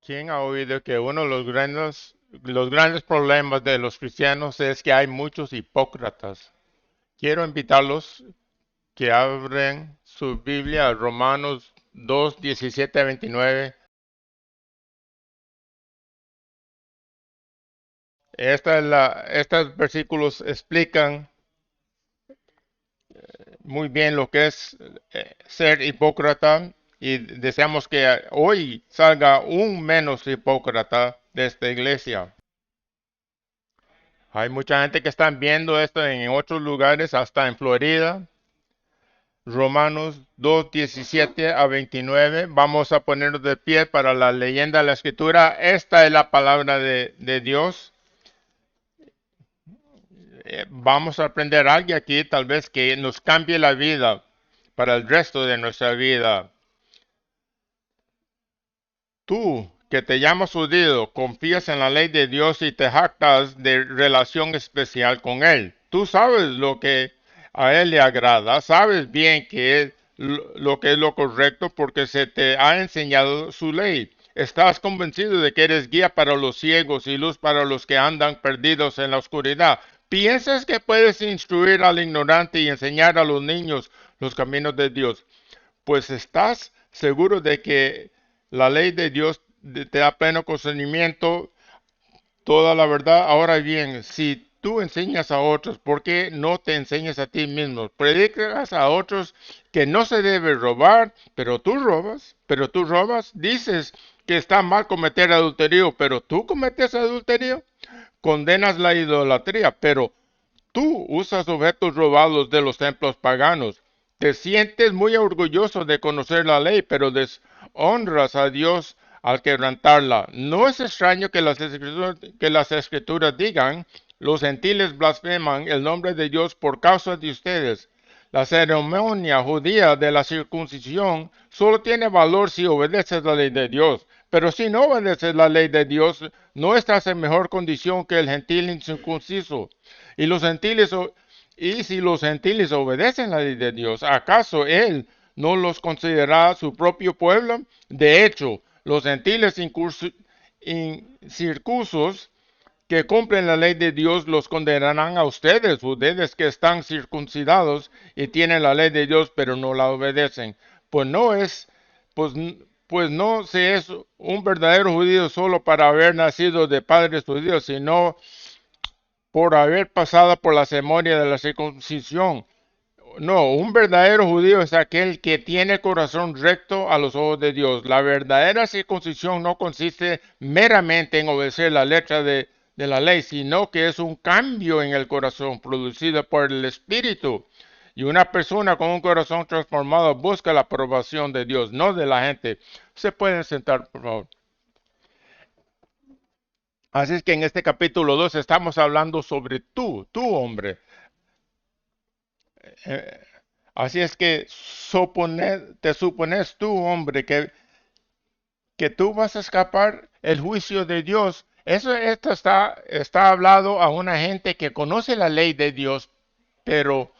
¿Quién ha oído que uno de los grandes problemas de los cristianos es que hay muchos hipócritas? Quiero invitarlos que abren su Biblia a Romanos 2, 17 a 29. Estos versículos explican muy bien lo que es ser hipócrita y deseamos que hoy salga un menos hipócrita de esta iglesia. Hay mucha gente que están viendo esto en otros lugares, hasta en Florida. Romanos 2, 17 a 29. Vamos a ponernos de pie para la leyenda de la escritura. Esta es la palabra de Dios. Vamos a aprender algo aquí, tal vez que nos cambie la vida para el resto de nuestra vida. Tú, que te llamas judío, confías en la ley de Dios y te jactas de relación especial con Él. Tú sabes lo que a Él le agrada, sabes bien que es lo que es lo correcto porque se te ha enseñado su ley. Estás convencido de que eres guía para los ciegos y luz para los que andan perdidos en la oscuridad. ¿Piensas que puedes instruir al ignorante y enseñar a los niños los caminos de Dios? Pues estás seguro de que la ley de Dios te da pleno conocimiento, toda la verdad. Ahora bien, si tú enseñas a otros, ¿por qué no te enseñas a ti mismo? Predicas a otros que no se debe robar, pero tú robas, dices que está mal cometer adulterio, pero tú cometes adulterio, condenas la idolatría, pero tú usas objetos robados de los templos paganos. Te sientes muy orgulloso de conocer la ley, pero deshonras a Dios al quebrantarla. No es extraño que las escrituras digan, los gentiles blasfeman el nombre de Dios por causa de ustedes. La ceremonia judía de la circuncisión solo tiene valor si obedeces la ley de Dios. Pero si no obedeces la ley de Dios, no estás en mejor condición que el gentil incircunciso. Y los gentiles, y si los gentiles obedecen la ley de Dios, ¿acaso Él no los considera su propio pueblo? De hecho, los gentiles incircuncisos que cumplen la ley de Dios los condenarán a ustedes que están circuncidados y tienen la ley de Dios, pero no la obedecen. Pues no es, pues, pues no se es un verdadero judío solo para haber nacido de padres judíos, sino por haber pasado por la ceremonia de la circuncisión. No, un verdadero judío es aquel que tiene el corazón recto a los ojos de Dios. La verdadera circuncisión no consiste meramente en obedecer la letra de la ley, sino que es un cambio en el corazón producido por el Espíritu. Y una persona con un corazón transformado busca la aprobación de Dios, no de la gente. Se pueden sentar, por favor. Así es que en este capítulo 2 estamos hablando sobre tú hombre. Eh, Así es que te supones tú, hombre, que tú vas a escapar el juicio de Dios. Esto está hablado a una gente que conoce la ley de Dios, pero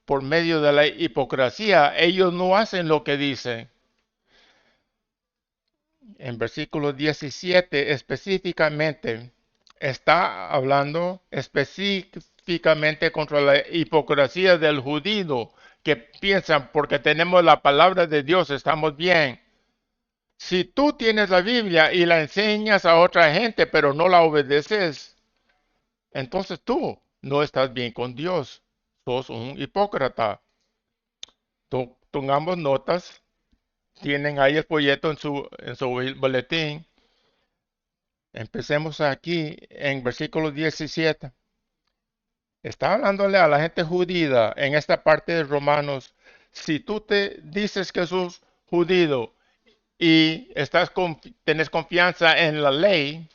por medio de la hipocresía, ellos no hacen lo que dicen. En versículo 17 específicamente está hablando específicamente contra la hipocresía del judío que piensan porque tenemos la palabra de Dios estamos bien. Si tú tienes la Biblia y la enseñas a otra gente pero no la obedeces, entonces tú no estás bien con Dios. Sos un hipócrita. Tongamos notas. Tienen ahí el folleto en su boletín. Empecemos aquí en versículo 17. Está hablándole a la gente judía en esta parte de Romanos. Si tú te dices que sos judío y tenés confianza en la ley,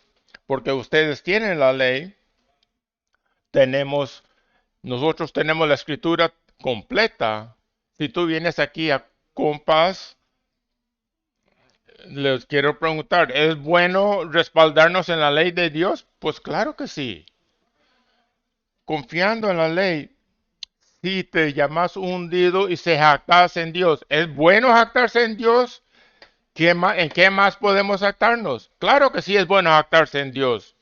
porque ustedes tienen la ley, tenemos, nosotros tenemos la escritura completa. Si tú vienes aquí a compás, les quiero preguntar, ¿es bueno respaldarnos en la ley de Dios? Pues claro que sí. Confiando en la ley, si te llamas hundido y se jactas en Dios, ¿es bueno jactarse en Dios? ¿En qué más podemos jactarnos? Claro que sí es bueno jactarse en Dios.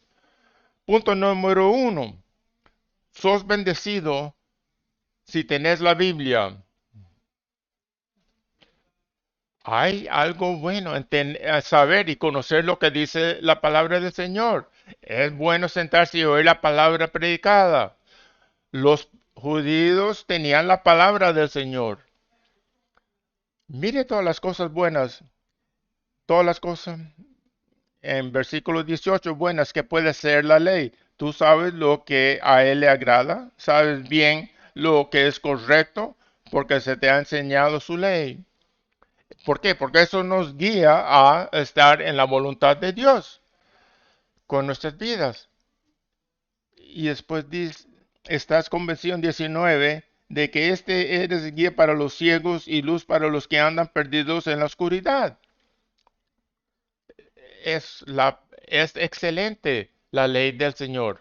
Punto número uno. Sos bendecido si tenés la Biblia. Hay algo bueno en saber y conocer lo que dice la palabra del Señor. Es bueno sentarse y oír la palabra predicada. Los judíos tenían la palabra del Señor. Mire todas las cosas buenas, todas las cosas en versículo 18 buenas que puede ser la ley. Tú sabes lo que a Él le agrada, sabes bien lo que es correcto porque se te ha enseñado su ley. ¿Por qué? Porque eso nos guía a estar en la voluntad de Dios con nuestras vidas. Y después dice, estás convencido en 19 de que este eres guía para los ciegos y luz para los que andan perdidos en la oscuridad. Es excelente la ley del Señor.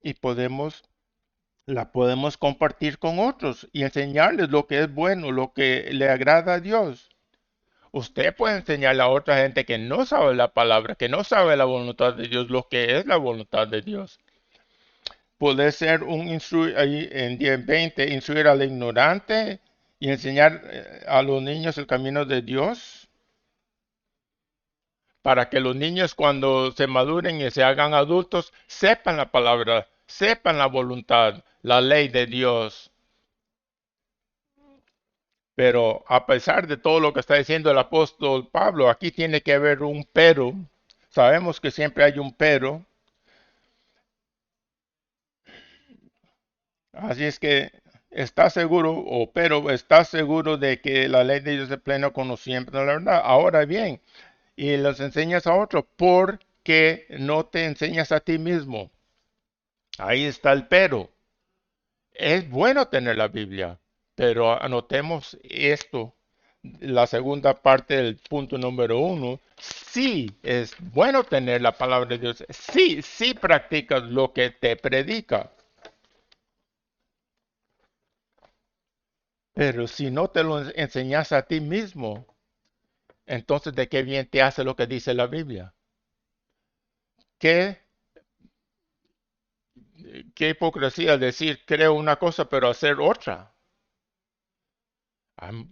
Y la podemos compartir con otros y enseñarles lo que es bueno, lo que le agrada a Dios. Usted puede enseñarle a otra gente que no sabe la palabra, que no sabe la voluntad de Dios, lo que es la voluntad de Dios. Puede ser ahí en 10:20, instruir al ignorante y enseñar a los niños el camino de Dios, para que los niños cuando se maduren y se hagan adultos sepan la palabra, sepan la voluntad, la ley de Dios. Pero a pesar de todo lo que está diciendo el apóstol Pablo, aquí tiene que haber un pero. Sabemos que siempre hay un pero. Así es que está seguro, pero está seguro de que la ley de Dios es pleno conocimiento de la verdad. Ahora bien, y los enseñas a otros, porque no te enseñas a ti mismo. Ahí está el pero. Es bueno tener la Biblia, pero anotemos esto, la segunda parte del punto número uno. Sí, es bueno tener la palabra de Dios. Sí, sí practicas lo que te predica. Pero si no te lo enseñas a ti mismo, entonces ¿de qué bien te hace lo que dice la Biblia? ¿Qué, qué hipocresía decir creo una cosa pero hacer otra? Hay,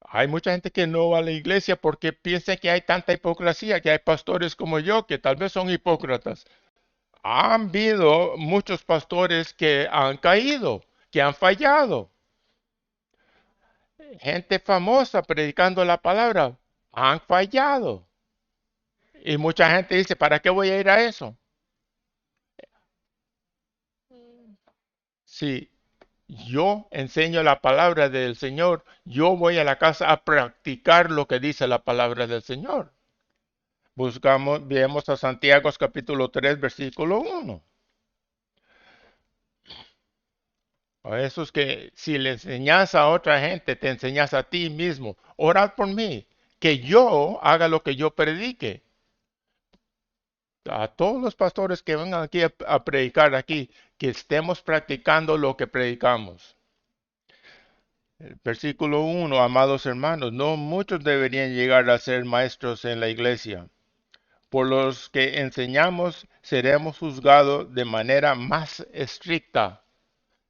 hay mucha gente que no va a la iglesia porque piensa que hay tanta hipocresía, que hay pastores como yo que tal vez son hipócritas. Han habido muchos pastores que han caído, que han fallado. Gente famosa predicando la palabra, han fallado. Y mucha gente dice, ¿para qué voy a ir a eso? Si yo enseño la palabra del Señor, yo voy a la casa a practicar lo que dice la palabra del Señor. Vemos a Santiago capítulo 3, versículo 1. A eso es que si le enseñas a otra gente, te enseñas a ti mismo. Orad por mí, que yo haga lo que yo predique. A todos los pastores que vengan aquí a predicar aquí, que estemos practicando lo que predicamos. Versículo 1, amados hermanos, no muchos deberían llegar a ser maestros en la iglesia. Por los que enseñamos seremos juzgados de manera más estricta.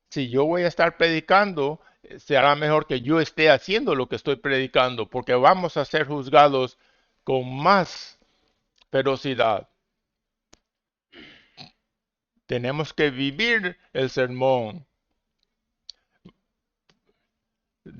Si yo voy a estar predicando, será mejor que yo esté haciendo lo que estoy predicando, porque vamos a ser juzgados con más ferocidad. Tenemos que vivir el sermón.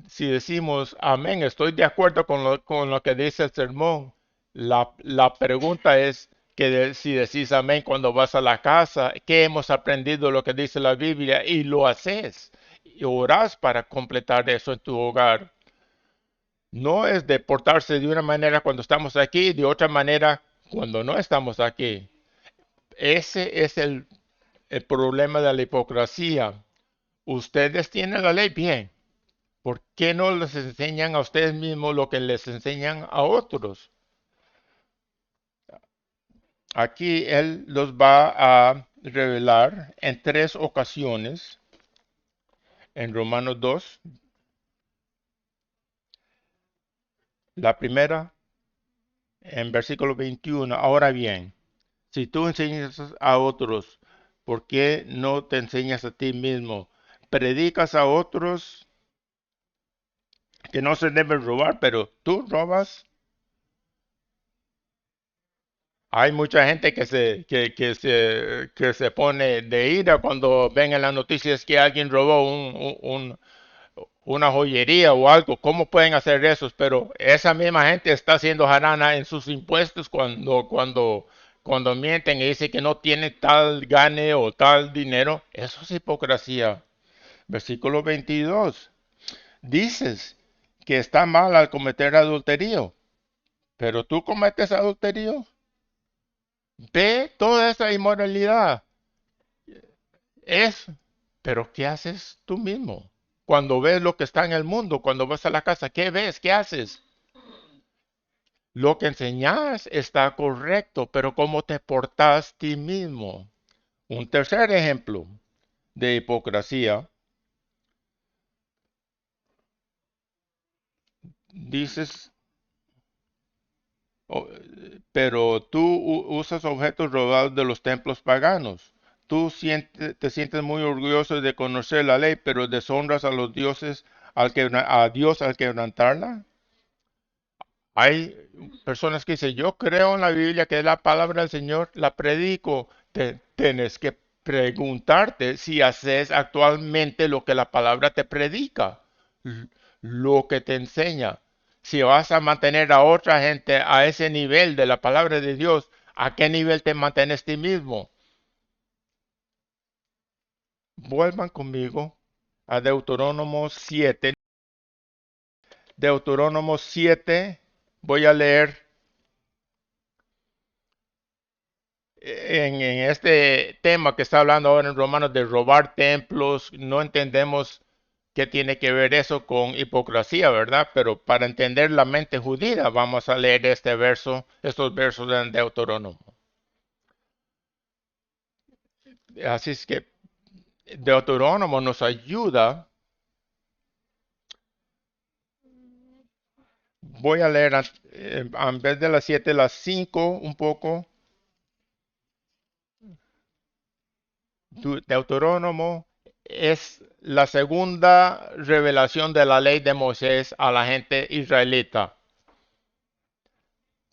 Si decimos, amén, estoy de acuerdo con lo que dice el sermón, la pregunta es que si decís amén cuando vas a la casa, que hemos aprendido lo que dice la Biblia y lo haces y orás para completar eso en tu hogar. No es de portarse de una manera cuando estamos aquí y de otra manera cuando no estamos aquí. Ese es el problema de la hipocresía. Ustedes tienen la ley bien. ¿Por qué no les enseñan a ustedes mismos lo que les enseñan a otros? Aquí él los va a revelar en tres ocasiones en Romanos 2. La primera, en versículo 21. Ahora bien, si tú enseñas a otros, ¿por qué no te enseñas a ti mismo? Predicas a otros que no se deben robar, pero tú robas. Hay mucha gente que se pone de ira cuando ven en las noticias que alguien robó una joyería o algo. ¿Cómo pueden hacer eso? Pero esa misma gente está haciendo jarana en sus impuestos cuando mienten y dicen que no tienen tal gane o tal dinero. Eso es hipocresía. Versículo 22. Dices que está mal al cometer adulterio, pero tú cometes adulterio. Ve toda esa inmoralidad. Es, pero ¿qué haces tú mismo? Cuando ves lo que está en el mundo, cuando vas a la casa, ¿qué ves? ¿Qué haces? Lo que enseñas está correcto, pero ¿cómo te portas ti mismo? Un tercer ejemplo de hipocresía. Dices, oh, pero tú usas objetos robados de los templos paganos. Te sientes muy orgulloso de conocer la ley, pero deshonras a los dioses a Dios al quebrantarla. Hay personas que dicen, yo creo en la Biblia, que es la palabra del Señor, la predico. Tienes que preguntarte si haces actualmente lo que la palabra te predica, lo que te enseña. Si vas a mantener a otra gente a ese nivel de la palabra de Dios, ¿a qué nivel te mantienes ti mismo? Vuelvan conmigo a Deuterónomo 7. Deuterónomo 7, voy a leer en este tema que está hablando ahora en Romanos de robar templos. No entendemos qué tiene que ver eso con hipocresía, ¿verdad? Pero para entender la mente judía, vamos a leer estos versos en Deuterónomo. Así es que Deuterónomo nos ayuda. Voy a leer en vez de las 7, las 5 un poco. Deuterónomo es la segunda revelación de la ley de Moisés a la gente israelita.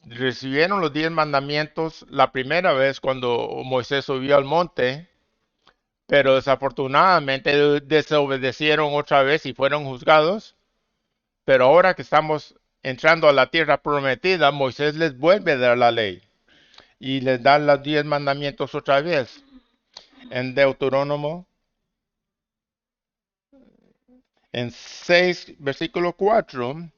Recibieron los 10 mandamientos la primera vez cuando Moisés subió al monte, pero desafortunadamente desobedecieron otra vez y fueron juzgados. Pero ahora que estamos entrando a la tierra prometida, Moisés les vuelve a dar la ley y les da los 10 mandamientos otra vez. En Deuterónomo, en 6, versículo 4.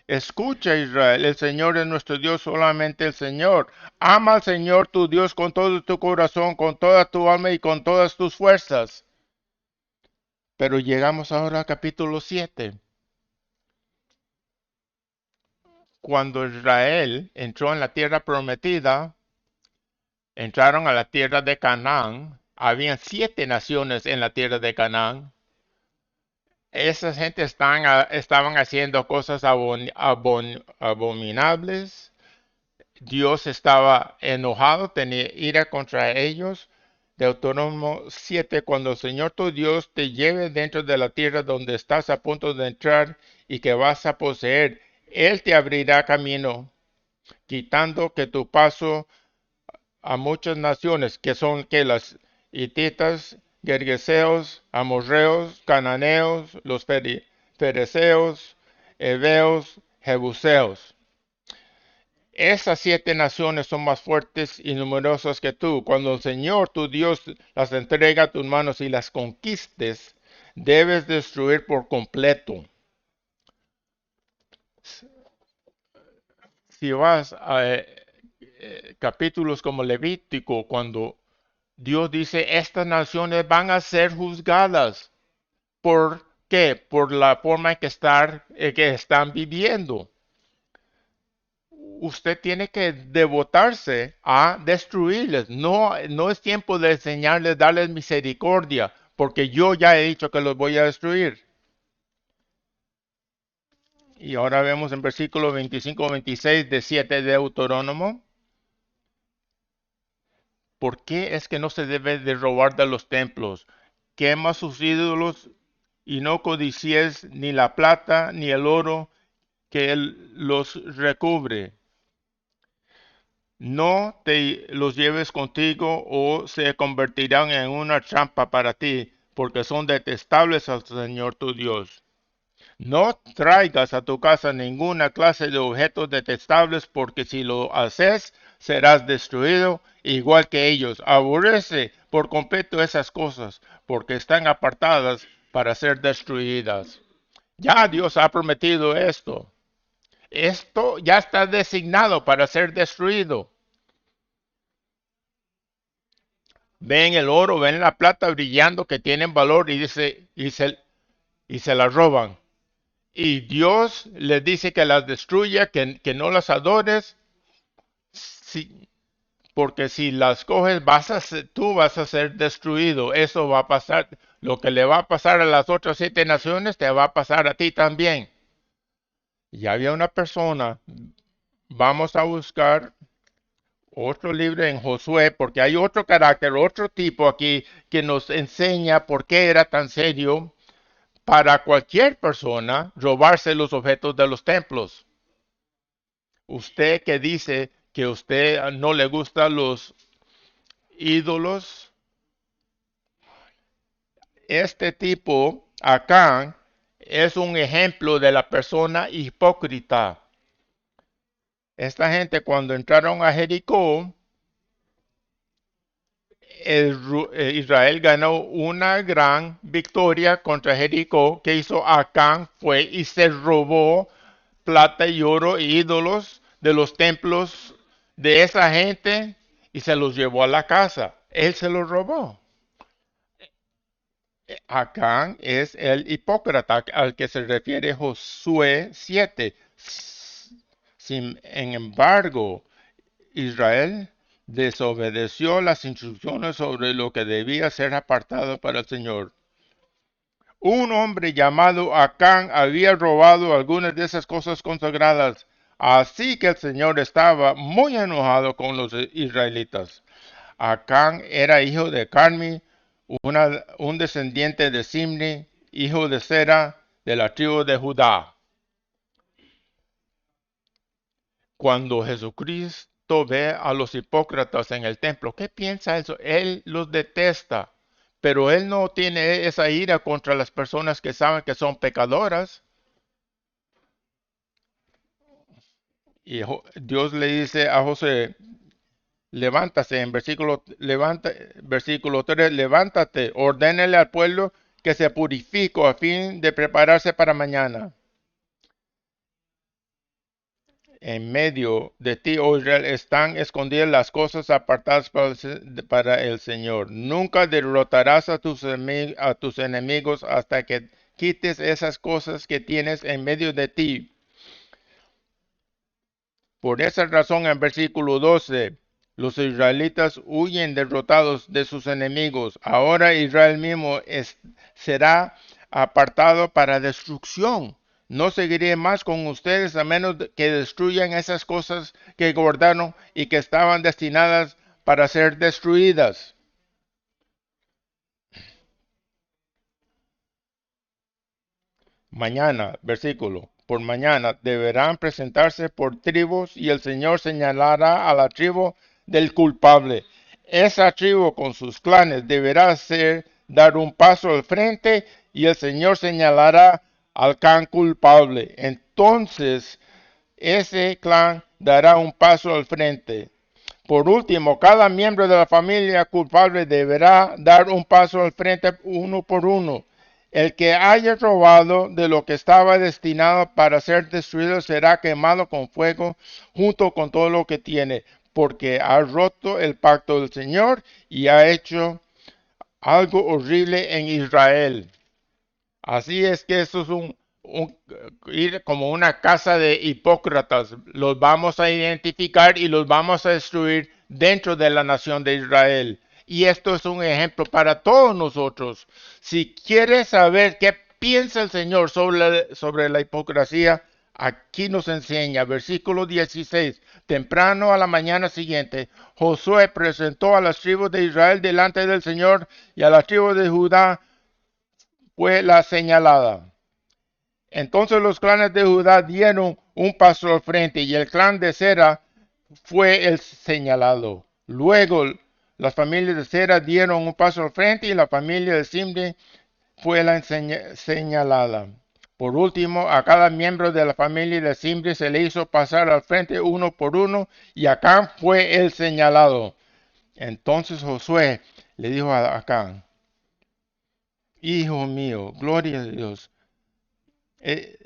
Escucha, Israel, el Señor es nuestro Dios, solamente el Señor. Ama al Señor tu Dios con todo tu corazón, con toda tu alma y con todas tus fuerzas. Pero llegamos ahora al capítulo 7. Cuando Israel entró en la tierra prometida, entraron a la tierra de Canaán. Habían 7 naciones en la tierra de Canaán. Esa gente estaban haciendo cosas abominables. Dios estaba enojado, tenía ira contra ellos. Deuteronomio 7, cuando el Señor tu Dios te lleve dentro de la tierra donde estás a punto de entrar y que vas a poseer, Él te abrirá camino, quitando que tu paso a muchas naciones, que son que las hititas, gergeseos, amorreos, cananeos, los fereceos, heveos, jebuseos. Esas 7 naciones son más fuertes y numerosas que tú. Cuando el Señor tu Dios las entrega a tus manos y las conquistes, debes destruir por completo. Si vas a capítulos como Levítico, cuando Dios dice, estas naciones van a ser juzgadas. ¿Por qué? Por la forma en que están viviendo. Usted tiene que devotarse a destruirles. No, no es tiempo de enseñarles, darles misericordia, porque yo ya he dicho que los voy a destruir. Y ahora vemos en versículo 25-26 de 7 de Deuterónomo. ¿Por qué es que no se debe de robar de los templos? Quema sus ídolos y no codicies ni la plata ni el oro que él los recubre. No te los lleves contigo o se convertirán en una trampa para ti, porque son detestables al Señor tu Dios. No traigas a tu casa ninguna clase de objetos detestables, porque si lo haces, serás destruido igual que ellos. Aborrece por completo esas cosas, porque están apartadas para ser destruidas. Ya Dios ha prometido esto. Esto ya está designado para ser destruido. Ven el oro, ven la plata brillando que tienen valor y se la roban. Y Dios les dice que las destruya, que no las adores, si, porque si las coges tú vas a ser destruido. Eso va a pasar. Lo que le va a pasar a las otras 7 naciones te va a pasar a ti también. Y había una persona, vamos a buscar otro libro en Josué, porque hay otro carácter, otro tipo aquí que nos enseña por qué era tan serio para cualquier persona robarse los objetos de los templos. Usted que dice que usted no le gustan los ídolos, este tipo acá es un ejemplo de la persona hipócrita. Esta gente cuando entraron a Jericó, Israel ganó una gran victoria contra Jericó. Que hizo Acán fue y se robó plata y oro e ídolos de los templos de esa gente y se los llevó a la casa. Él se los robó. Acán es el hipócrita al que se refiere Josué 7. Sin embargo, Israel desobedeció las instrucciones sobre lo que debía ser apartado para el Señor. Un hombre llamado Acán había robado algunas de esas cosas consagradas, así que el Señor estaba muy enojado con los israelitas. Acán era hijo de Carmi, un descendiente de Simri, hijo de Sera, de la tribu de Judá. Cuando Jesucristo ve a los hipócritas en el templo, ¿qué piensa eso? Él los detesta, pero él no tiene esa ira contra las personas que saben que son pecadoras. Y Dios le dice a José, levántate, versículo 3, levántate, ordénele al pueblo que se purifique a fin de prepararse para mañana. En medio de ti, oh Israel, están escondidas las cosas apartadas para el Señor. Nunca derrotarás a tus enemigos hasta que quites esas cosas que tienes en medio de ti. Por esa razón, en versículo 12, los israelitas huyen derrotados de sus enemigos. Ahora Israel mismo será apartado para destrucción. No seguiré más con ustedes a menos que destruyan esas cosas que guardaron y que estaban destinadas para ser destruidas. Mañana, versículo, por mañana deberán presentarse por tribus y el Señor señalará a la tribu del culpable. Esa tribu con sus clanes deberá dar un paso al frente y el Señor señalará al clan culpable. Entonces ese clan dará un paso al frente. Por último, cada miembro de la familia culpable deberá dar un paso al frente uno por uno. El que haya robado de lo que estaba destinado para ser destruido será quemado con fuego junto con todo lo que tiene, porque ha roto el pacto del Señor y ha hecho algo horrible en Israel. Así es que eso es ir como una casa de hipócritas. Los vamos a identificar y los vamos a destruir dentro de la nación de Israel. Y esto es un ejemplo para todos nosotros. Si quieres saber qué piensa el Señor sobre la hipocresía, Aquí nos enseña, versículo 16, temprano a la mañana siguiente, Josué presentó a las tribus de Israel delante del Señor y a las tribus de Judá fue la señalada. Entonces los clanes de Judá dieron un paso al frente y el clan de Sera fue el señalado. Luego las familias de Sera dieron un paso al frente y la familia de Simri fue la señalada. Por último, a cada miembro de la familia de Simri se le hizo pasar al frente uno por uno y Acán fue el señalado. Entonces Josué le dijo a Acán, hijo mío, gloria a Dios, eh,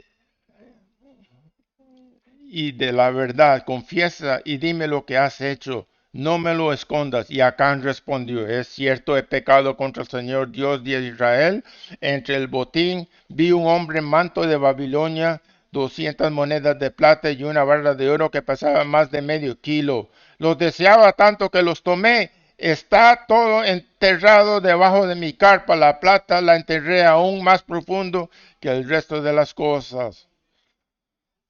y de la verdad, confiesa y dime lo que has hecho. No me lo escondas. Y Acán respondió, es cierto, he pecado contra el Señor Dios de Israel. Entre el botín vi un hombre en manto de Babilonia, 200 monedas de plata y una barra de oro que pesaba más de medio kilo. Los deseaba tanto que los tomé. Está todo enterrado debajo de mi carpa. La plata la enterré aún más profundo que el resto de las cosas.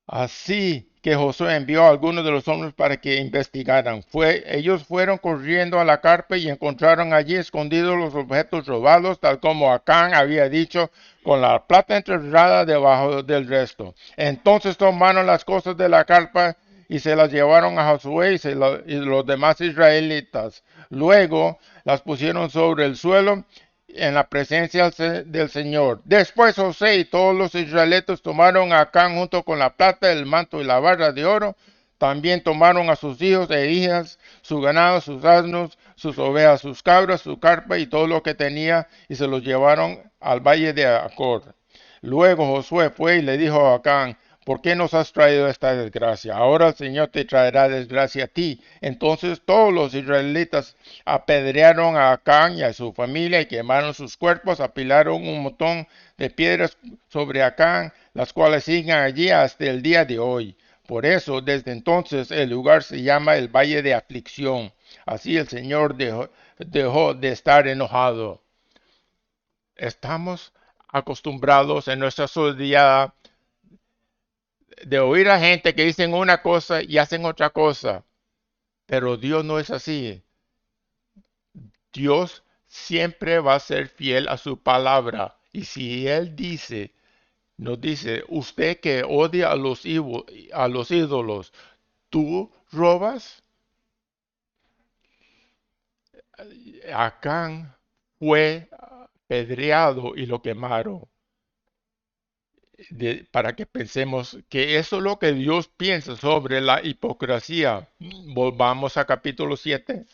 Así que Josué envió a algunos de los hombres para que investigaran. Ellos fueron corriendo a la carpa y encontraron allí escondidos los objetos robados, tal como Acán había dicho, con la plata enterrada debajo del resto. Entonces tomaron las cosas de la carpa y se las llevaron a Josué y los demás israelitas. Luego las pusieron sobre el suelo en la presencia del Señor. Después José y todos los israelitas tomaron a Acán junto con la plata, el manto y la barra de oro. También tomaron a sus hijos e hijas, su ganado, sus asnos, sus ovejas, sus cabras, su carpa y todo lo que tenía, y se los llevaron al valle de Acor. Luego Josué fue y le dijo a Acán, ¿por qué nos has traído esta desgracia? Ahora el Señor te traerá desgracia a ti. Entonces todos los israelitas apedrearon a Acán y a su familia y quemaron sus cuerpos, apilaron un montón de piedras sobre Acán, las cuales siguen allí hasta el día de hoy. Por eso, desde entonces, el lugar se llama el Valle de Aflicción. Así el Señor dejó de estar enojado. Estamos acostumbrados en nuestra sociedad de oír a gente que dicen una cosa y hacen otra cosa. Pero Dios no es así. Dios siempre va a ser fiel a su palabra. Y si Él dice, nos dice, usted que odia a los ídolos, ¿tú robas? Acán fue apedreado y lo quemaron. Para que pensemos que eso es lo que Dios piensa sobre la hipocresía. Volvamos a capítulo 7.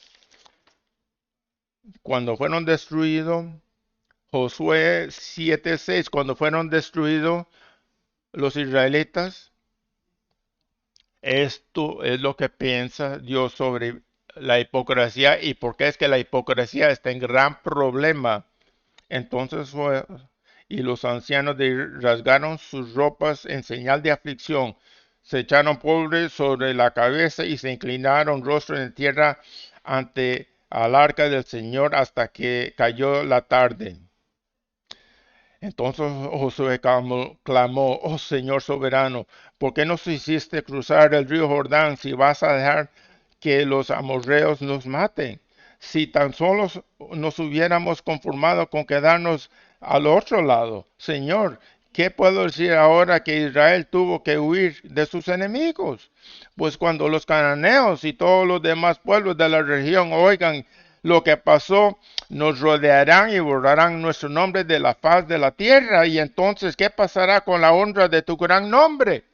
Cuando fueron destruidos, Josué 7:6, cuando fueron destruidos los israelitas, esto es lo que piensa Dios sobre la hipocresía y por qué es que la hipocresía está en gran problema. Entonces fue, y los ancianos rasgaron sus ropas en señal de aflicción, se echaron polvo sobre la cabeza y se inclinaron rostro en tierra ante al arca del Señor hasta que cayó la tarde. Entonces Josué clamó, oh Señor soberano, ¿por qué nos hiciste cruzar el río Jordán si vas a dejar que los amorreos nos maten? Si tan solo nos hubiéramos conformado con quedarnos al otro lado. Señor, ¿qué puedo decir ahora que Israel tuvo que huir de sus enemigos? Pues cuando los cananeos y todos los demás pueblos de la región oigan lo que pasó, nos rodearán y borrarán nuestro nombre de la faz de la tierra. Y entonces, ¿qué pasará con la honra de tu gran nombre?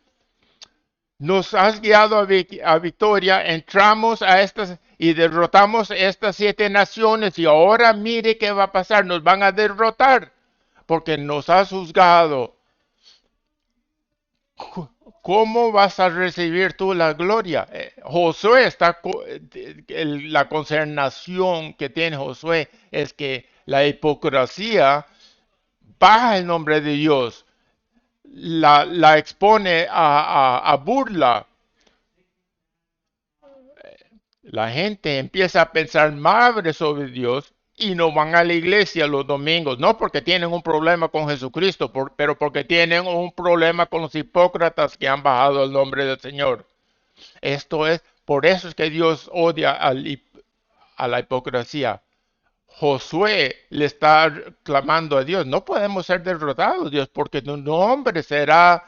Nos has guiado a victoria, entramos a estas y derrotamos estas 7 naciones y ahora mire qué va a pasar, nos van a derrotar porque nos has juzgado. ¿Cómo vas a recibir tú la gloria? Josué está, la concernación que tiene Josué es que la hipocresía baja el nombre de Dios, la expone a burla. La gente empieza a pensar mal sobre Dios y no van a la iglesia los domingos, no porque tienen un problema con Jesucristo, pero porque tienen un problema con los hipócritas que han bajado el nombre del Señor. Esto es, por eso es que Dios odia a la hipocresía. Josué le está clamando a Dios, no podemos ser derrotados, Dios, porque tu nombre será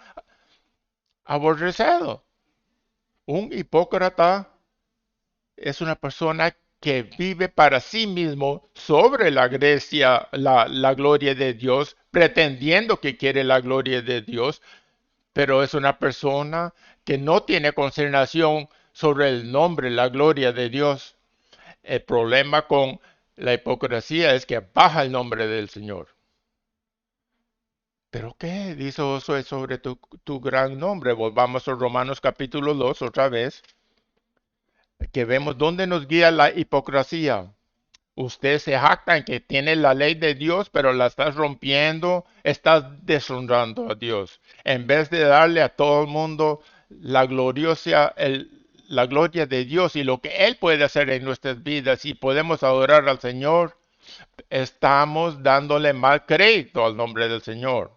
aborrecido. Un hipócrita es una persona que vive para sí mismo sobre la gloria de Dios, pretendiendo que quiere la gloria de Dios, pero es una persona que no tiene concernación sobre el nombre, la gloria de Dios. El problema con la hipocresía es que baja el nombre del Señor. ¿Pero qué dice Josué sobre tu gran nombre? Volvamos a Romanos capítulo 2 otra vez, que vemos dónde nos guía la hipocresía. Usted se jacta en que tiene la ley de Dios, pero la estás rompiendo, estás deshonrando a Dios. En vez de darle a todo el mundo la gloria de Dios y lo que Él puede hacer en nuestras vidas y podemos adorar al Señor, estamos dándole mal crédito al nombre del Señor.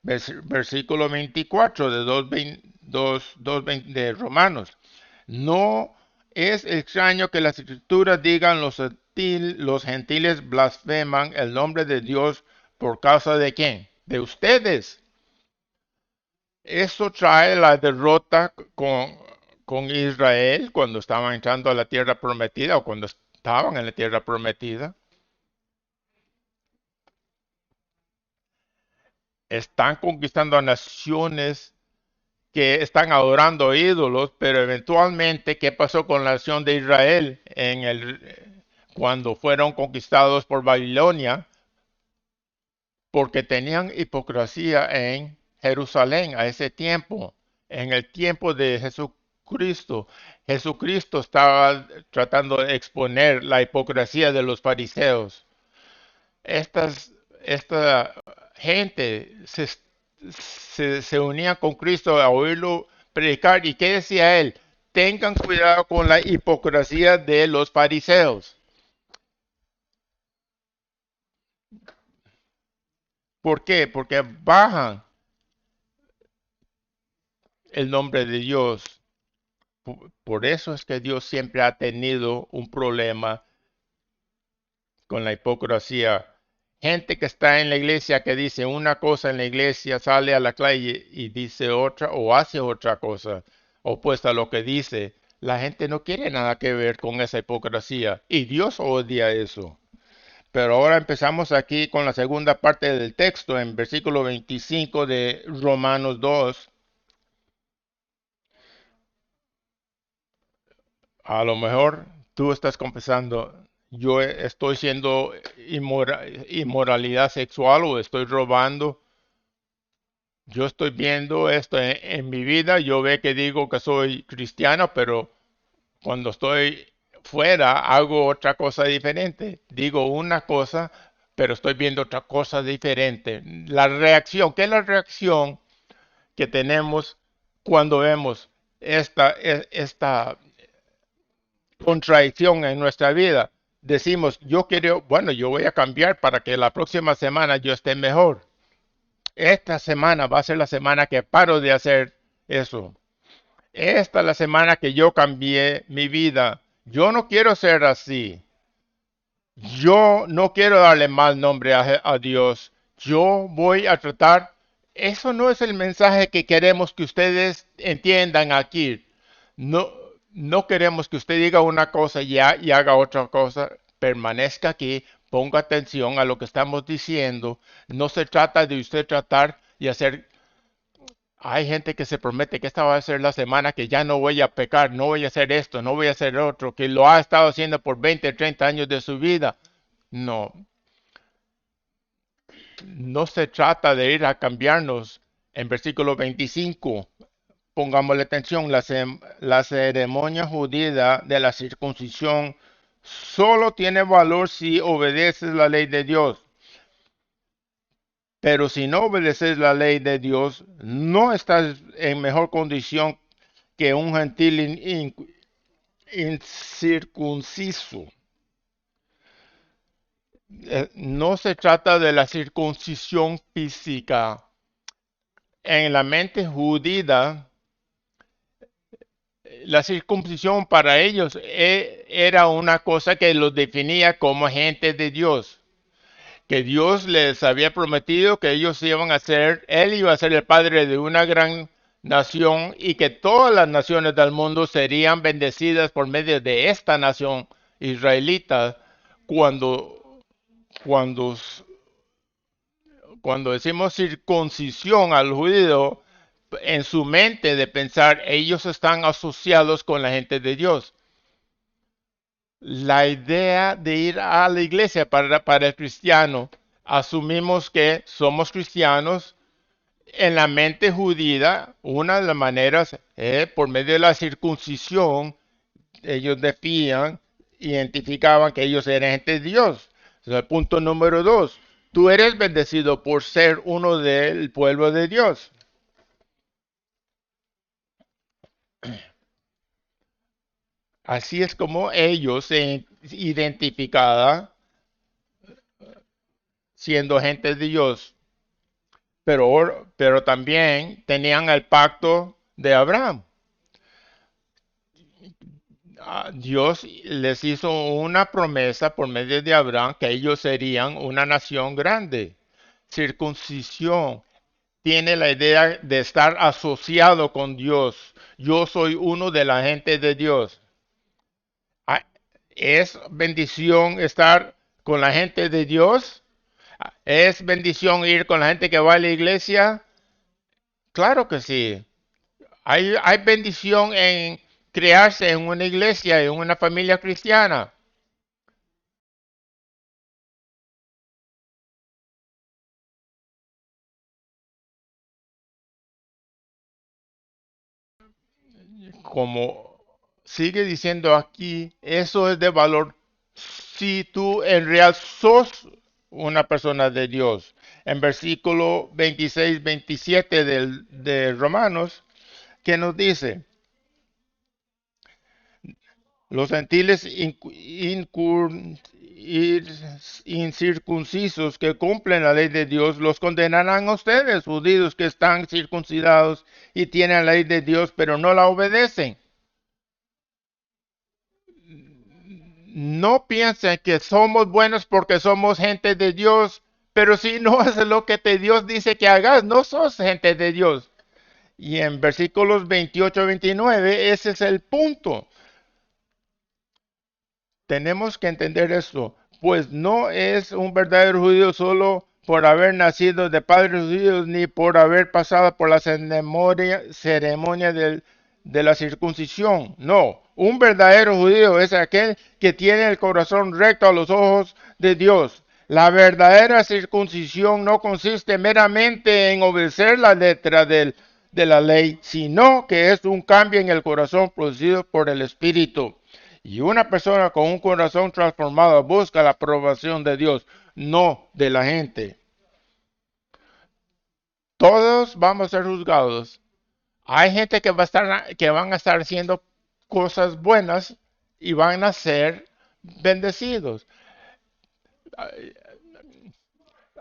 Versículo 24 de 2:20 de Romanos. No es extraño que las escrituras digan los gentiles blasfeman el nombre de Dios por causa de quién? De ustedes. Eso trae la derrota con Israel cuando estaban entrando a la tierra prometida o cuando estaban en la tierra prometida. Están conquistando a naciones que están adorando ídolos, pero eventualmente, ¿qué pasó con la nación de Israel cuando fueron conquistados por Babilonia? Porque tenían hipocresía en Jerusalén a ese tiempo, en el tiempo de Jesucristo. Jesucristo estaba tratando de exponer la hipocresía de los fariseos. Esta gente se unía con Cristo a oírlo predicar. ¿Y qué decía él? Tengan cuidado con la hipocresía de los fariseos. ¿Por qué? Porque bajan el nombre de Dios. Por eso es que Dios siempre ha tenido un problema con la hipocresía. Gente que está en la iglesia que dice una cosa en la iglesia, sale a la calle y dice otra o hace otra cosa opuesta a lo que dice. La gente no quiere nada que ver con esa hipocresía y Dios odia eso. Pero ahora empezamos aquí con la segunda parte del texto en versículo 25 de Romanos 2. A lo mejor tú estás confesando, yo estoy siendo inmoralidad sexual o estoy robando. Yo estoy viendo esto en mi vida. Yo ve que digo que soy cristiano, pero cuando estoy fuera hago otra cosa diferente. Digo una cosa, pero estoy viendo otra cosa diferente. La reacción, ¿qué es la reacción que tenemos cuando vemos esta contradicción en nuestra vida? Decimos, yo quiero, bueno, yo voy a cambiar para que la próxima semana yo esté mejor. Esta semana va a ser la semana que paro de hacer eso. Esta es la semana que yo cambié mi vida. Yo no quiero ser así. Yo no quiero darle mal nombre a Dios. Yo voy a tratar. Eso no es el mensaje que queremos que ustedes entiendan aquí. No, no queremos que usted diga una cosa y haga otra cosa. Permanezca aquí, ponga atención a lo que estamos diciendo. No se trata de usted tratar y hacer. Hay gente que se promete que esta va a ser la semana que ya no voy a pecar, no voy a hacer esto, no voy a hacer otro, que lo ha estado haciendo por 20, 30 años de su vida. No, no se trata de ir a cambiarnos. En versículo 25, pongámosle atención, la ceremonia judía de la circuncisión solo tiene valor si obedeces la ley de Dios. Pero si no obedeces la ley de Dios, no estás en mejor condición que un gentil incircunciso. No se trata de la circuncisión física. En la mente judía, la circuncisión para ellos era una cosa que los definía como gente de Dios, que Dios les había prometido que ellos iban a ser, él iba a ser el padre de una gran nación y que todas las naciones del mundo serían bendecidas por medio de esta nación israelita. Cuando, cuando, cuando decimos circuncisión al judío, en su mente de pensar, ellos están asociados con la gente de Dios. La idea de ir a la iglesia para el cristiano, asumimos que somos cristianos. En la mente judía, una de las maneras es por medio de la circuncisión, ellos decían, identificaban que ellos eran gente de Dios. Entonces, el punto número dos, tú eres bendecido por ser uno del pueblo de Dios. Así es como ellos se identificaban siendo gente de Dios, pero también tenían el pacto de Abraham. Dios les hizo una promesa por medio de Abraham que ellos serían una nación grande. Circuncisión tiene la idea de estar asociado con Dios. Yo soy uno de la gente de Dios. Ah, ¿es bendición estar con la gente de Dios? ¿Es bendición ir con la gente que va a la iglesia? Claro que sí. Hay bendición en crearse en una iglesia, en una familia cristiana. Como sigue diciendo aquí, eso es de valor si tú en real sos una persona de Dios. En versículo 26-27 de Romanos, que nos dice, los gentiles incircuncisos que cumplen la ley de Dios los condenarán a ustedes, judíos que están circuncidados y tienen la ley de Dios, pero no la obedecen. No piensen que somos buenos porque somos gente de Dios, pero si no haces lo que Dios dice que hagas, no sos gente de Dios. Y en versículos 28-29, ese es el punto. Tenemos que entender esto, pues no es un verdadero judío solo por haber nacido de padres judíos ni por haber pasado por la ceremonia de la circuncisión. No, un verdadero judío es aquel que tiene el corazón recto a los ojos de Dios. La verdadera circuncisión no consiste meramente en obedecer la letra de la ley, sino que es un cambio en el corazón producido por el Espíritu. Y una persona con un corazón transformado busca la aprobación de Dios, no de la gente. Todos vamos a ser juzgados. Hay gente que van a estar haciendo cosas buenas y van a ser bendecidos.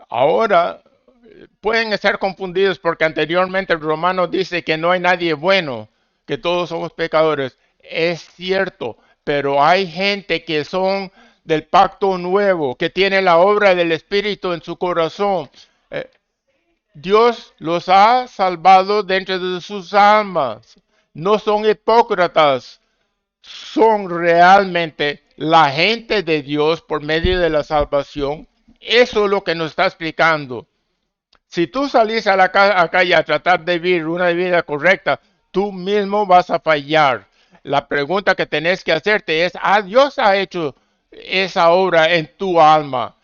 Ahora pueden estar confundidos porque anteriormente el romano dice que no hay nadie bueno, que todos somos pecadores. Es cierto, pero hay gente que son del pacto nuevo, que tiene la obra del Espíritu en su corazón. Eh, Dios los ha salvado dentro de sus almas. No son hipócritas, son realmente la gente de Dios por medio de la salvación. Eso es lo que nos está explicando. Si tú salís a la calle a tratar de vivir una vida correcta, tú mismo vas a fallar. La pregunta que tenés que hacerte es, Dios ha hecho esa obra en tu alma?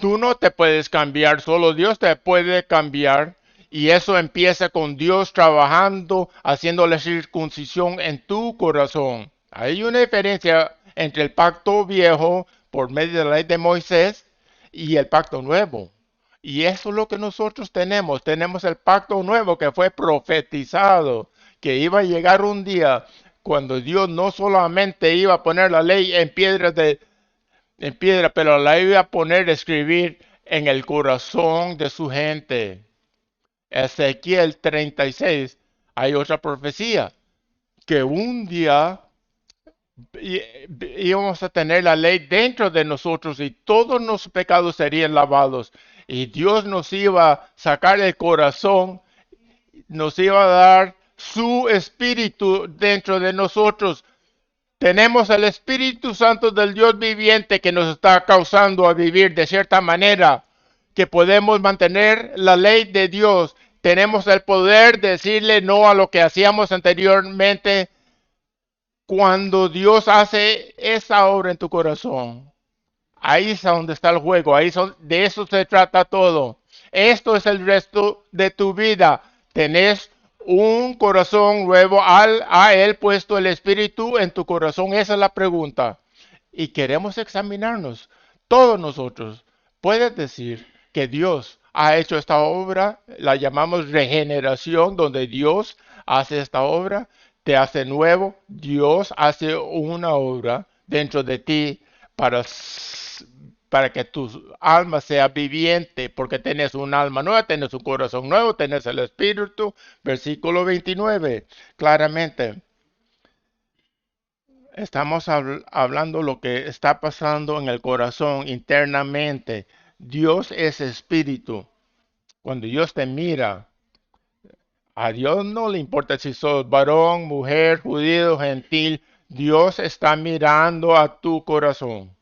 Tú no te puedes cambiar, solo Dios te puede cambiar. Y eso empieza con Dios trabajando, haciendo la circuncisión en tu corazón. Hay una diferencia entre el pacto viejo por medio de la ley de Moisés y el pacto nuevo. Y eso es lo que nosotros tenemos. Tenemos el pacto nuevo que fue profetizado, que iba a llegar un día cuando Dios no solamente iba a poner la ley en piedras en piedra, pero la iba a poner a escribir en el corazón de su gente. Ezequiel 36, hay otra profecía, que un día íbamos a tener la ley dentro de nosotros y todos nuestros pecados serían lavados. Y Dios nos iba a sacar el corazón, nos iba a dar su espíritu dentro de nosotros. Tenemos el Espíritu Santo del Dios viviente que nos está causando a vivir de cierta manera, que podemos mantener la ley de Dios. Tenemos el poder de decirle no a lo que hacíamos anteriormente cuando Dios hace esa obra en tu corazón. Ahí es donde está el juego, de eso se trata todo. Esto es el resto de tu vida. Tenés un corazón nuevo, a Él puesto el Espíritu en tu corazón. Esa es la pregunta. Y queremos examinarnos, todos nosotros. Puedes decir que Dios ha hecho esta obra, la llamamos regeneración, donde Dios hace esta obra, te hace nuevo, Dios hace una obra dentro de ti para para que tu alma sea viviente, porque tenés un alma nueva, tenés un corazón nuevo, tenés el Espíritu, versículo 29, claramente. Estamos hablando lo que está pasando en el corazón internamente. Dios es espíritu. Cuando Dios te mira, a Dios no le importa si sos varón, mujer, judío, gentil. Dios está mirando a tu corazón.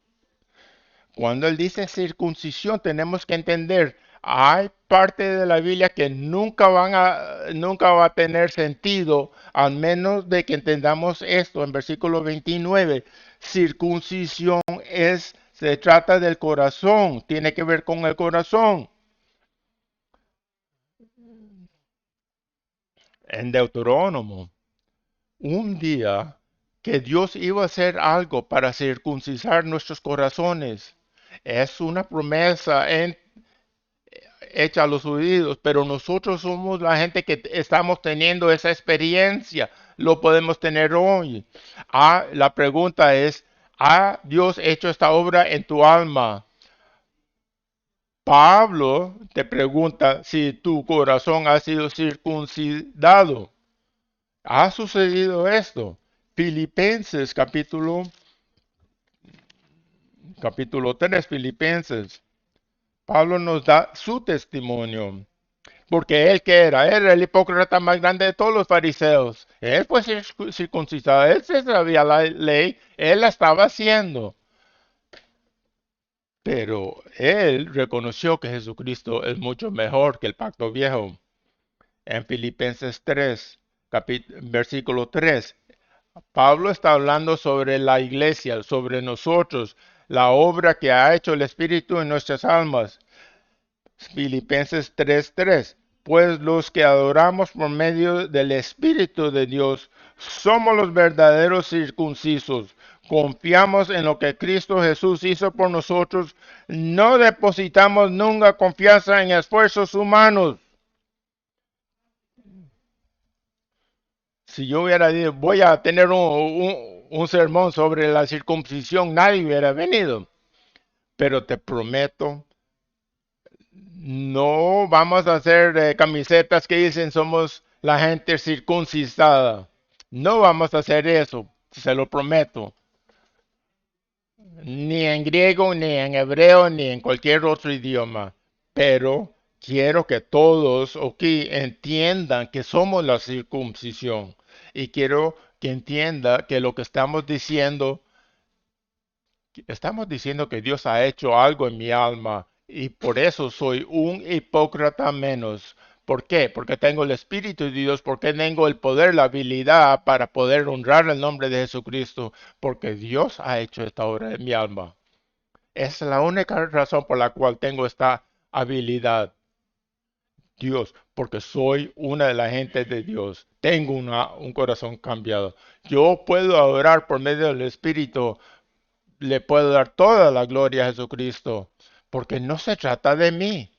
Cuando Él dice circuncisión, tenemos que entender, hay parte de la Biblia que nunca va a tener sentido, al menos de que entendamos esto en versículo 29. Circuncisión se trata del corazón, tiene que ver con el corazón. En Deuterónomo, un día que Dios iba a hacer algo para circuncidar nuestros corazones. Es una promesa hecha a los judíos, pero nosotros somos la gente que estamos teniendo esa experiencia, lo podemos tener hoy. La pregunta es, ¿ha Dios hecho esta obra en tu alma? Pablo te pregunta si tu corazón ha sido circuncidado. ¿Ha sucedido esto? Filipenses capítulo 3, Filipenses. Pablo nos da su testimonio. Porque él que era el hipócrita más grande de todos los fariseos. Él fue circuncidado, él se sabía la ley, él la estaba haciendo. Pero él reconoció que Jesucristo es mucho mejor que el pacto viejo. En Filipenses 3, versículo 3, Pablo está hablando sobre la iglesia, sobre nosotros, la obra que ha hecho el Espíritu en nuestras almas. Filipenses 3:3. Pues los que adoramos por medio del Espíritu de Dios somos los verdaderos circuncisos. Confiamos en lo que Cristo Jesús hizo por nosotros. No depositamos nunca confianza en esfuerzos humanos. Si yo hubiera dicho, voy a tener un sermón sobre la circuncisión, nadie hubiera venido. Pero te prometo, no vamos a hacer camisetas que dicen somos la gente circuncisada. No vamos a hacer eso, se lo prometo. Ni en griego, ni en hebreo, ni en cualquier otro idioma. Pero quiero que todos aquí entiendan que somos la circuncisión. Y quiero que entienda que lo que estamos diciendo que Dios ha hecho algo en mi alma y por eso soy un hipócrita menos. ¿Por qué? Porque tengo el Espíritu de Dios, porque tengo el poder, la habilidad para poder honrar el nombre de Jesucristo, porque Dios ha hecho esta obra en mi alma. Esa es la única razón por la cual tengo esta habilidad. Dios, porque soy una de las gentes de Dios. Tengo un corazón cambiado. Yo puedo adorar por medio del Espíritu, le puedo dar toda la gloria a Jesucristo, porque no se trata de mí.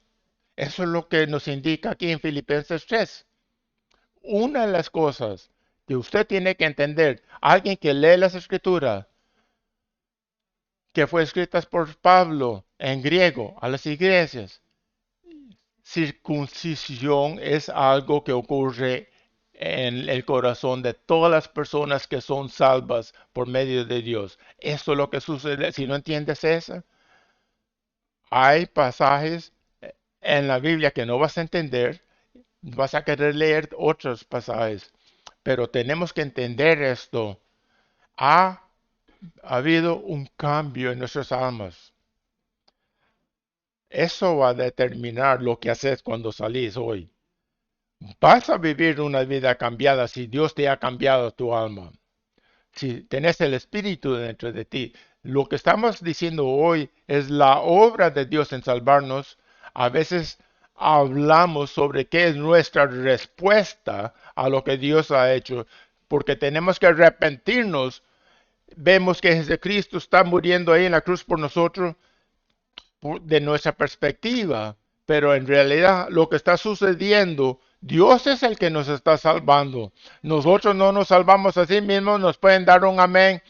Eso es lo que nos indica aquí en Filipenses 3. Una de las cosas que usted tiene que entender, alguien que lee las escrituras, que fue escrita por Pablo en griego a las iglesias. Circuncisión es algo que ocurre en el corazón de todas las personas que son salvas por medio de Dios. Eso es lo que sucede. Si no entiendes eso, hay pasajes en la Biblia que no vas a entender, vas a querer leer otros pasajes, pero tenemos que entender esto. Ha habido un cambio en nuestras almas. Eso va a determinar lo que haces cuando salís hoy. Vas a vivir una vida cambiada si Dios te ha cambiado tu alma. Si tenés el Espíritu dentro de ti. Lo que estamos diciendo hoy es la obra de Dios en salvarnos. A veces hablamos sobre qué es nuestra respuesta a lo que Dios ha hecho, porque tenemos que arrepentirnos. Vemos que Jesucristo está muriendo ahí en la cruz por nosotros, de nuestra perspectiva, pero en realidad lo que está sucediendo, Dios es el que nos está salvando. Nosotros no nos salvamos a sí mismos, nos pueden dar un amén.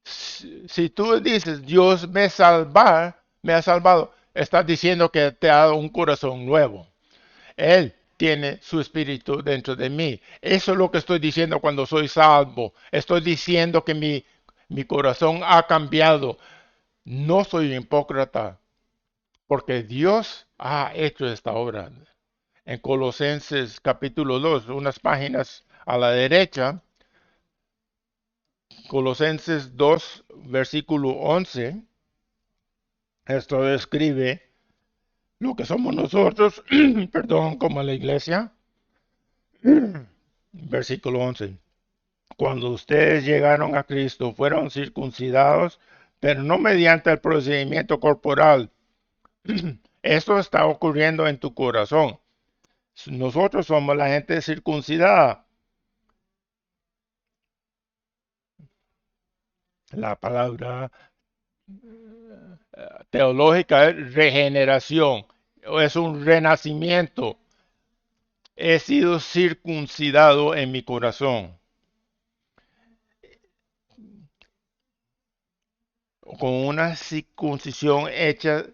Si tú dices, Dios me ha salvado, estás diciendo que te ha dado un corazón nuevo. Él tiene su espíritu dentro de mí. Eso es lo que estoy diciendo cuando soy salvo. Estoy diciendo que mi corazón ha cambiado. No soy hipócrita, porque Dios ha hecho esta obra. En Colosenses capítulo 2, unas páginas a la derecha, Colosenses 2, versículo 11, esto describe lo que somos nosotros, perdón, como la iglesia. Versículo 11. Cuando ustedes llegaron a Cristo, fueron circuncidados, pero no mediante el procedimiento corporal. Esto está ocurriendo en tu corazón. Nosotros somos la gente circuncidada. La palabra teológica es regeneración, es un renacimiento. He sido circuncidado en mi corazón, con una circuncisión hecha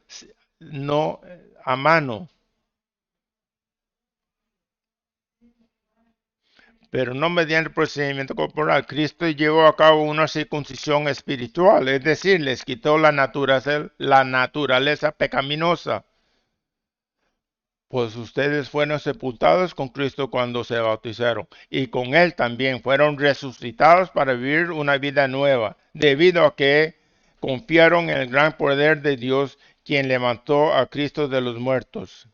no a mano, pero no mediante el procedimiento corporal. Cristo llevó a cabo una circuncisión espiritual, es decir, les quitó la naturaleza pecaminosa. Pues ustedes fueron sepultados con Cristo cuando se bautizaron, y con Él también fueron resucitados para vivir una vida nueva, debido a que confiaron en el gran poder de Dios, quien levantó a Cristo de los muertos.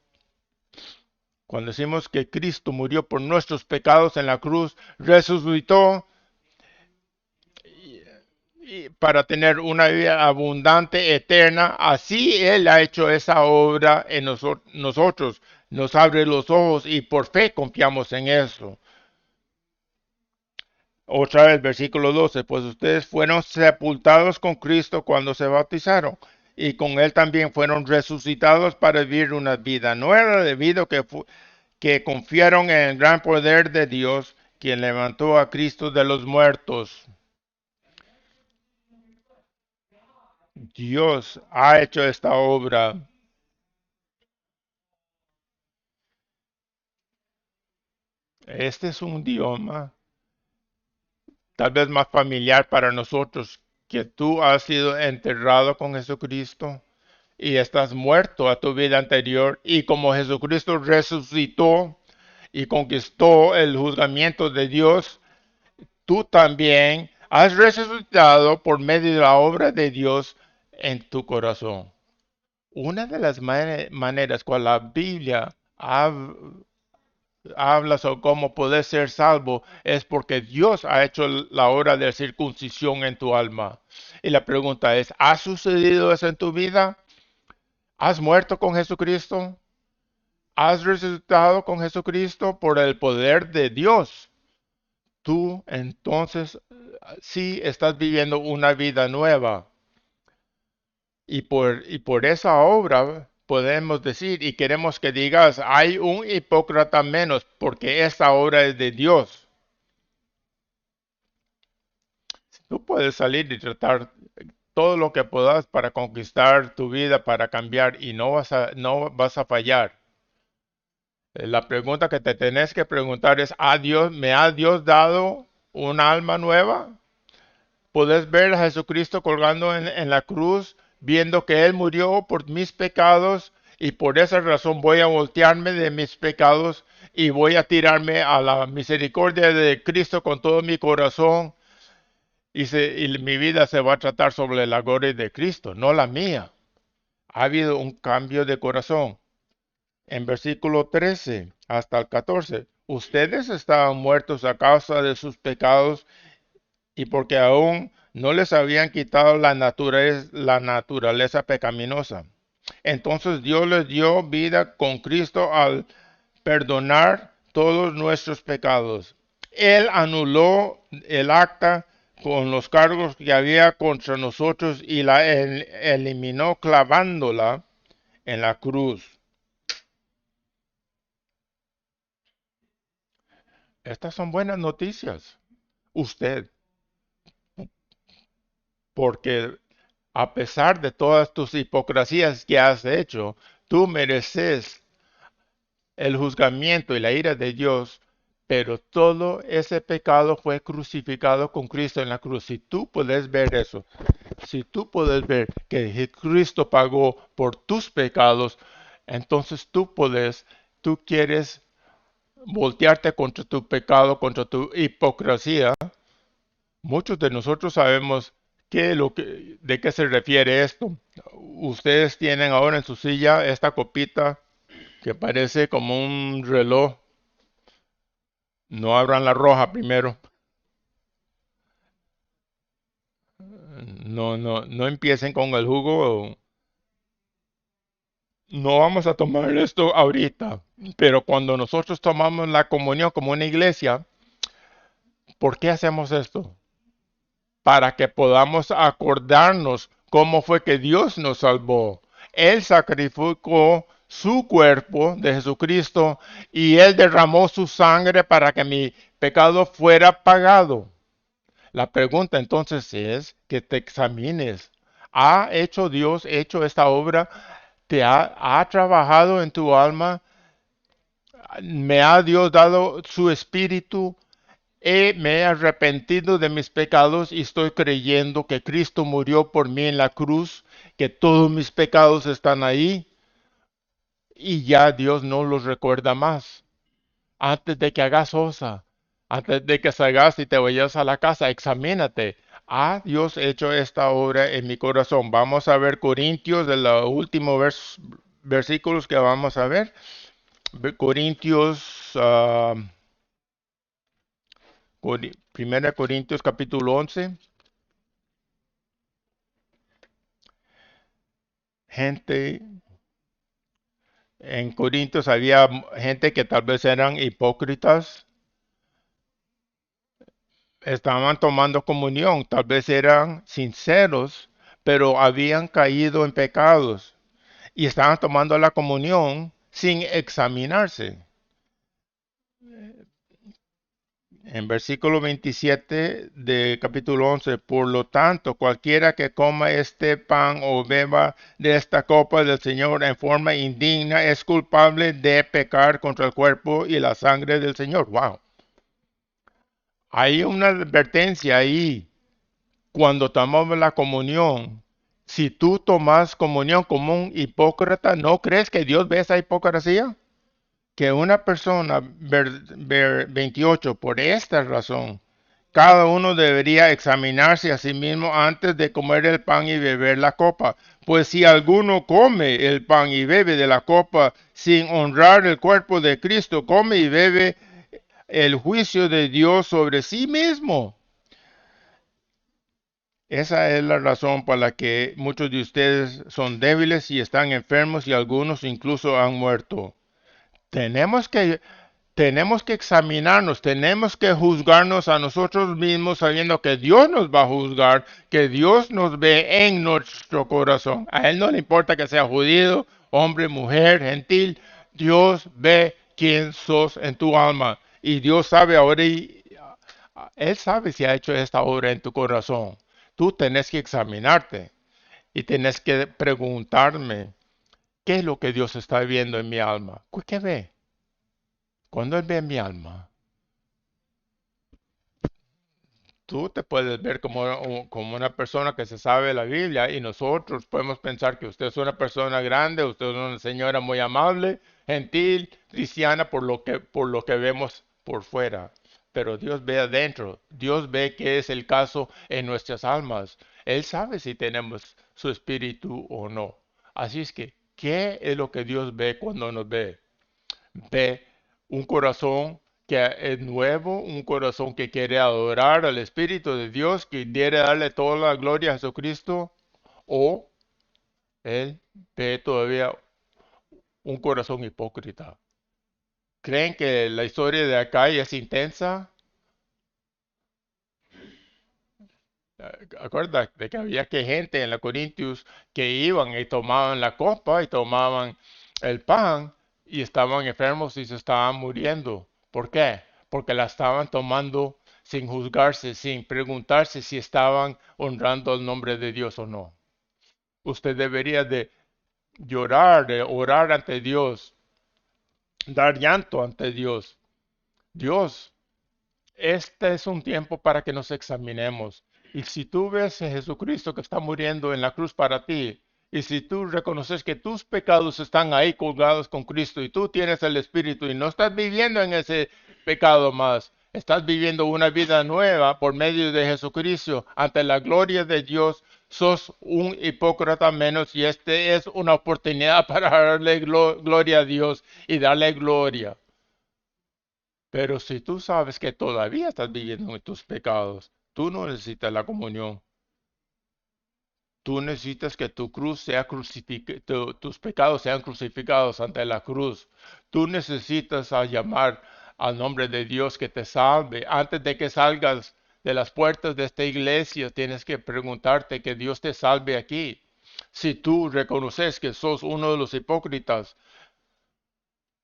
Cuando decimos que Cristo murió por nuestros pecados en la cruz, resucitó para tener una vida abundante, eterna. Así Él ha hecho esa obra en nosotros. Nos abre los ojos y por fe confiamos en eso. Otra vez, versículo 12. Pues ustedes fueron sepultados con Cristo cuando se bautizaron. Y con Él también fueron resucitados para vivir una vida nueva debido a que confiaron en el gran poder de Dios, quien levantó a Cristo de los muertos. Dios ha hecho esta obra. Este es un idioma tal vez más familiar para nosotros, que tú has sido enterrado con Jesucristo y estás muerto a tu vida anterior, y como Jesucristo resucitó y conquistó el juzgamiento de Dios, tú también has resucitado por medio de la obra de Dios en tu corazón. Una de las maneras cual la Biblia habla sobre cómo poder ser salvo es porque Dios ha hecho la obra de circuncisión en tu alma. Y la pregunta es, ¿ha sucedido eso en tu vida? ¿Has muerto con Jesucristo? ¿Has resucitado con Jesucristo por el poder de Dios? Tú entonces sí estás viviendo una vida nueva. Y por esa obra podemos decir, y queremos que digas, hay un hipócrita menos, porque esta obra es de Dios. Tú puedes salir y tratar todo lo que puedas para conquistar tu vida, para cambiar y no vas a fallar. La pregunta que te tenés que preguntar es, ¿me ha Dios dado un alma nueva? Puedes ver a Jesucristo colgando en la cruz, viendo que Él murió por mis pecados y por esa razón voy a voltearme de mis pecados y voy a tirarme a la misericordia de Cristo con todo mi corazón y mi vida se va a tratar sobre la gloria de Cristo, no la mía. Ha habido un cambio de corazón. En versículo 13 hasta el 14, ustedes estaban muertos a causa de sus pecados y porque aún no les habían quitado la naturaleza pecaminosa. Entonces Dios les dio vida con Cristo al perdonar todos nuestros pecados. Él anuló el acta con los cargos que había contra nosotros y la eliminó clavándola en la cruz. Estas son buenas noticias. Usted, porque a pesar de todas tus hipocresías que has hecho, tú mereces el juzgamiento y la ira de Dios, pero todo ese pecado fue crucificado con Cristo en la cruz. Si tú puedes ver eso, si tú puedes ver que Cristo pagó por tus pecados, entonces tú quieres voltearte contra tu pecado, contra tu hipocresía. Muchos de nosotros sabemos de qué se refiere esto. Ustedes tienen ahora en su silla esta copita que parece como un reloj. No abran la roja primero. No empiecen con el jugo. No vamos a tomar esto ahorita. Pero cuando nosotros tomamos la comunión como una iglesia, ¿por qué hacemos esto? Para que podamos acordarnos cómo fue que Dios nos salvó. Él sacrificó su cuerpo de Jesucristo y Él derramó su sangre para que mi pecado fuera pagado. La pregunta entonces es que te examines. ¿Ha hecho Dios hecho esta obra? ¿Ha trabajado en tu alma? ¿Me ha Dios dado su espíritu? Me he arrepentido de mis pecados y estoy creyendo que Cristo murió por mí en la cruz, que todos mis pecados están ahí y ya Dios no los recuerda más. Antes de que hagas osa, antes de que salgas y te vayas a la casa, examínate. ¿Ha Dios hecho esta obra en mi corazón? Vamos a ver Corintios, de los últimos versículos que vamos a ver. Corintios, Primera Corintios capítulo 11. Gente, en Corintios había gente que tal vez eran hipócritas, estaban tomando comunión, tal vez eran sinceros, pero habían caído en pecados y estaban tomando la comunión sin examinarse. En versículo 27 de capítulo 11, por lo tanto, cualquiera que coma este pan o beba de esta copa del Señor en forma indigna es culpable de pecar contra el cuerpo y la sangre del Señor. Wow. Hay una advertencia ahí cuando tomamos la comunión. Si tú tomas comunión como un hipócrita, ¿no crees que Dios ve esa hipocresía? Que una persona, 28, por esta razón, cada uno debería examinarse a sí mismo antes de comer el pan y beber la copa. Pues si alguno come el pan y bebe de la copa sin honrar el cuerpo de Cristo, come y bebe el juicio de Dios sobre sí mismo. Esa es la razón por la que muchos de ustedes son débiles y están enfermos y algunos incluso han muerto. Tenemos que examinarnos, tenemos que juzgarnos a nosotros mismos sabiendo que Dios nos va a juzgar, que Dios nos ve en nuestro corazón. A Él no le importa que sea judío, hombre, mujer, gentil. Dios ve quién sos en tu alma. Y Dios sabe ahora, Él sabe si ha hecho esta obra en tu corazón. Tú tenés que examinarte y tenés que preguntarme, ¿qué es lo que Dios está viendo en mi alma? ¿Qué ve? Cuando Él ve mi alma, tú te puedes ver como una persona que se sabe la Biblia y nosotros podemos pensar que usted es una persona grande, usted es una señora muy amable, gentil, cristiana por lo que vemos por fuera. Pero Dios ve adentro, Dios ve qué es el caso en nuestras almas. Él sabe si tenemos su espíritu o no. Así es que, ¿qué es lo que Dios ve cuando nos ve? Ve un corazón que es nuevo, un corazón que quiere adorar al Espíritu de Dios, que quiere darle toda la gloria a Jesucristo, o Él ve todavía un corazón hipócrita. ¿Creen que la historia de acá es intensa? Acuerda de que había que gente en la Corintios que iban y tomaban la copa y tomaban el pan y estaban enfermos y se estaban muriendo. ¿Por qué? Porque la estaban tomando sin juzgarse, sin preguntarse si estaban honrando el nombre de Dios o no. Usted debería de llorar, de orar ante Dios, dar llanto ante Dios. Dios, este es un tiempo para que nos examinemos. Y si tú ves a Jesucristo que está muriendo en la cruz para ti, y si tú reconoces que tus pecados están ahí colgados con Cristo y tú tienes el Espíritu y no estás viviendo en ese pecado más, estás viviendo una vida nueva por medio de Jesucristo ante la gloria de Dios, sos un hipócrita menos y este es una oportunidad para darle gloria a Dios y darle gloria. Pero si tú sabes que todavía estás viviendo en tus pecados, tú no necesitas la comunión. Tú necesitas que tu cruz sea crucificada, tus pecados sean crucificados ante la cruz. Tú necesitas llamar al nombre de Dios que te salve. Antes de que salgas de las puertas de esta iglesia, tienes que preguntarte que Dios te salve aquí. Si tú reconoces que sos uno de los hipócritas,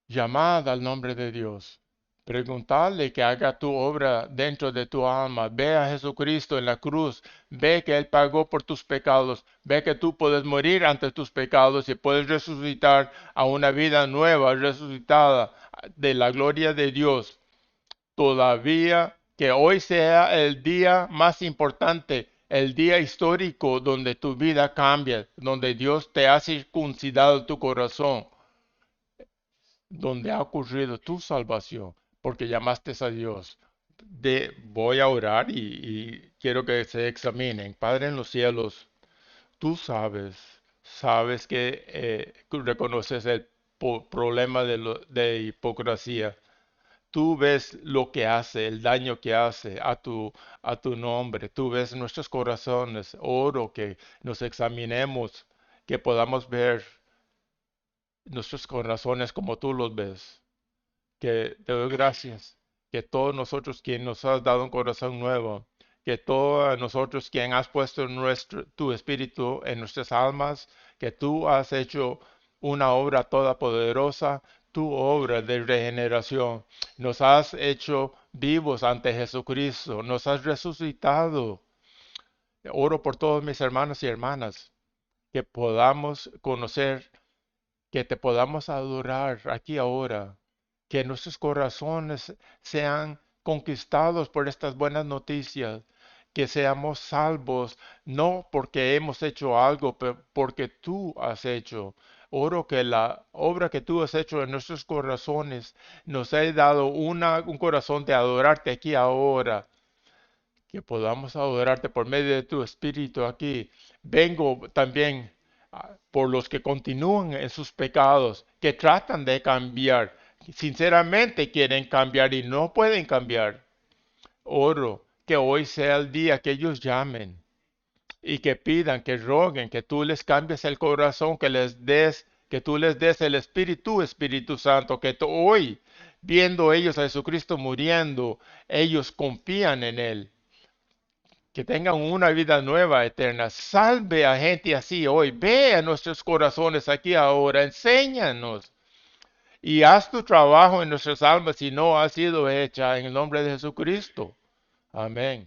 llamad al nombre de Dios. Preguntarle que haga tu obra dentro de tu alma. Ve a Jesucristo en la cruz. Ve que Él pagó por tus pecados. Ve que tú puedes morir ante tus pecados y puedes resucitar a una vida nueva, resucitada de la gloria de Dios. Todavía que hoy sea el día más importante, el día histórico donde tu vida cambia, donde Dios te ha circuncidado tu corazón, donde ha ocurrido tu salvación, porque llamaste a Dios. Voy a orar y quiero que se examinen. Padre en los cielos, tú sabes que reconoces el problema de hipocresía. Tú ves lo que hace, el daño que hace a tu nombre. Tú ves nuestros corazones. Oro que nos examinemos, que podamos ver nuestros corazones como tú los ves, que te doy gracias, que todos nosotros quien nos has dado un corazón nuevo, que todos nosotros quien has puesto tu espíritu en nuestras almas, que tú has hecho una obra toda poderosa, tu obra de regeneración, nos has hecho vivos ante Jesucristo, nos has resucitado. Oro por todos mis hermanos y hermanas, que podamos conocer, que te podamos adorar aquí ahora, que nuestros corazones sean conquistados por estas buenas noticias, que seamos salvos, no porque hemos hecho algo, pero porque tú has hecho. Oro que la obra que tú has hecho en nuestros corazones nos haya dado un corazón de adorarte aquí ahora, que podamos adorarte por medio de tu espíritu aquí. Vengo también por los que continúan en sus pecados, que tratan de cambiar, sinceramente quieren cambiar y no pueden cambiar. Oro que hoy sea el día que ellos llamen y que pidan, que roguen, que tú les cambies el corazón, que tú les des el Espíritu, Espíritu Santo, que hoy, viendo ellos a Jesucristo muriendo, ellos confían en Él, que tengan una vida nueva, eterna. Salve a gente así hoy. Ve a nuestros corazones aquí ahora. Enséñanos. Y haz tu trabajo en nuestras almas si no ha sido hecha en el nombre de Jesucristo. Amén.